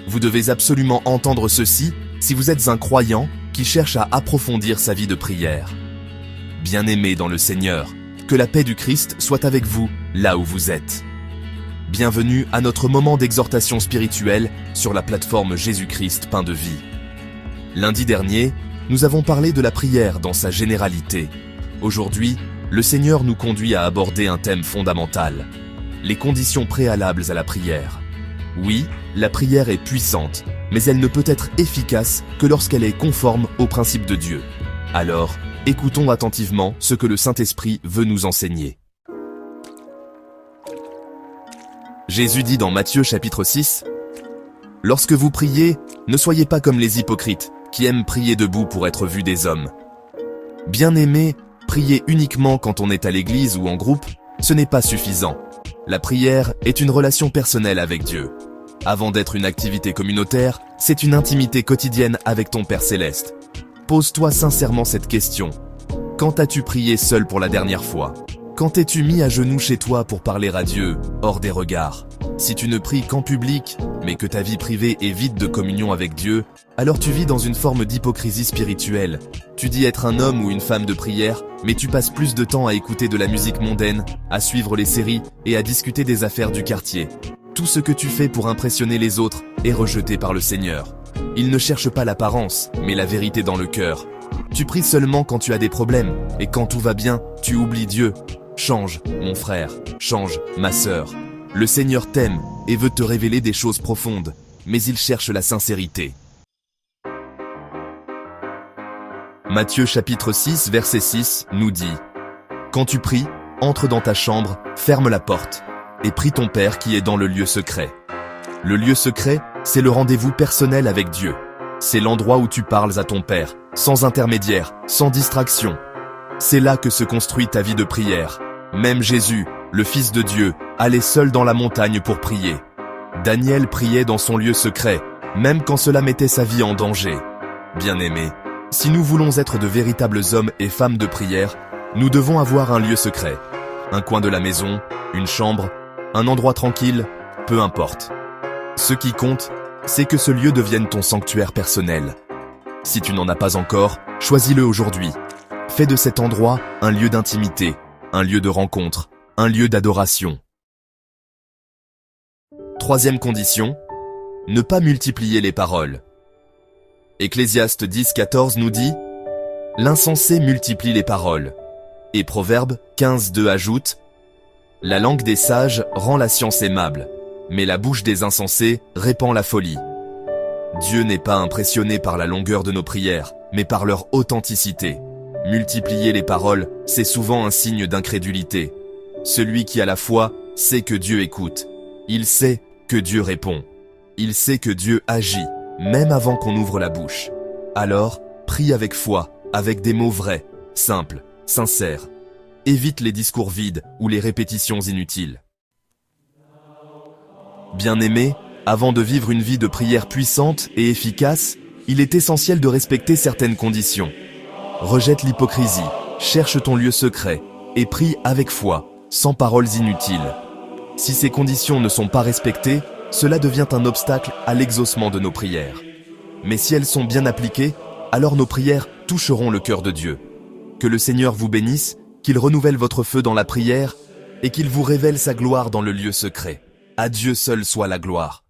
Vous devez absolument entendre ceci si vous êtes un croyant qui cherche à approfondir sa vie de prière. Bien-aimés dans le Seigneur, que la paix du Christ soit avec vous là où vous êtes. Bienvenue à notre moment d'exhortation spirituelle sur la plateforme Jésus-Christ Pain de Vie. Lundi dernier, nous avons parlé de la prière dans sa généralité. Aujourd'hui, le Seigneur nous conduit à aborder un thème fondamental, les conditions préalables à la prière. Oui, la prière est puissante, mais elle ne peut être efficace que lorsqu'elle est conforme aux principes de Dieu. Alors, écoutons attentivement ce que le Saint-Esprit veut nous enseigner. Jésus dit dans Matthieu chapitre 6, « Lorsque vous priez, ne soyez pas comme les hypocrites, qui aiment prier debout pour être vus des hommes. Bien-aimés, prier uniquement quand on est à l'église ou en groupe, ce n'est pas suffisant. La prière est une relation personnelle avec Dieu. Avant d'être une activité communautaire, c'est une intimité quotidienne avec ton Père Céleste. Pose-toi sincèrement cette question. Quand as-tu prié seul pour la dernière fois ? Quand t'es-tu mis à genoux chez toi pour parler à Dieu, hors des regards ? Si tu ne pries qu'en public, mais que ta vie privée est vide de communion avec Dieu, alors tu vis dans une forme d'hypocrisie spirituelle. Tu dis être un homme ou une femme de prière, mais tu passes plus de temps à écouter de la musique mondaine, à suivre les séries et à discuter des affaires du quartier. Tout ce que tu fais pour impressionner les autres est rejeté par le Seigneur. Il ne cherche pas l'apparence, mais la vérité dans le cœur. Tu pries seulement quand tu as des problèmes, et quand tout va bien, tu oublies Dieu. Change, mon frère, change, ma sœur. Le Seigneur t'aime et veut te révéler des choses profondes, mais il cherche la sincérité. Matthieu chapitre 6, verset 6 nous dit « Quand tu pries, entre dans ta chambre, ferme la porte, et prie ton Père qui est dans le lieu secret. » Le lieu secret, c'est le rendez-vous personnel avec Dieu. C'est l'endroit où tu parles à ton Père, sans intermédiaire, sans distraction. C'est là que se construit ta vie de prière. Même Jésus, le Fils de Dieu, allait seul dans la montagne pour prier. Daniel priait dans son lieu secret, même quand cela mettait sa vie en danger. Bien-aimés, si nous voulons être de véritables hommes et femmes de prière, nous devons avoir un lieu secret. Un coin de la maison, une chambre, un endroit tranquille, peu importe. Ce qui compte, c'est que ce lieu devienne ton sanctuaire personnel. Si tu n'en as pas encore, choisis-le aujourd'hui. Fais de cet endroit un lieu d'intimité, un lieu de rencontre, un lieu d'adoration. Troisième condition, ne pas multiplier les paroles. Ecclésiaste 10,14 nous dit « L'insensé multiplie les paroles ». Et Proverbe 15,2 ajoute « La langue des sages rend la science aimable, mais la bouche des insensés répand la folie. » Dieu n'est pas impressionné par la longueur de nos prières, mais par leur authenticité. Multiplier les paroles, c'est souvent un signe d'incrédulité. Celui qui a la foi sait que Dieu écoute. Il sait que Dieu répond. Il sait que Dieu agit, même avant qu'on ouvre la bouche. Alors, prie avec foi, avec des mots vrais, simples, sincères. Évite les discours vides ou les répétitions inutiles. Bien-aimés, avant de vivre une vie de prière puissante et efficace, il est essentiel de respecter certaines conditions. Rejette l'hypocrisie, cherche ton lieu secret et prie avec foi, sans paroles inutiles. Si ces conditions ne sont pas respectées, cela devient un obstacle à l'exaucement de nos prières. Mais si elles sont bien appliquées, alors nos prières toucheront le cœur de Dieu. Que le Seigneur vous bénisse, qu'il renouvelle votre feu dans la prière et qu'il vous révèle sa gloire dans le lieu secret. À Dieu seul soit la gloire.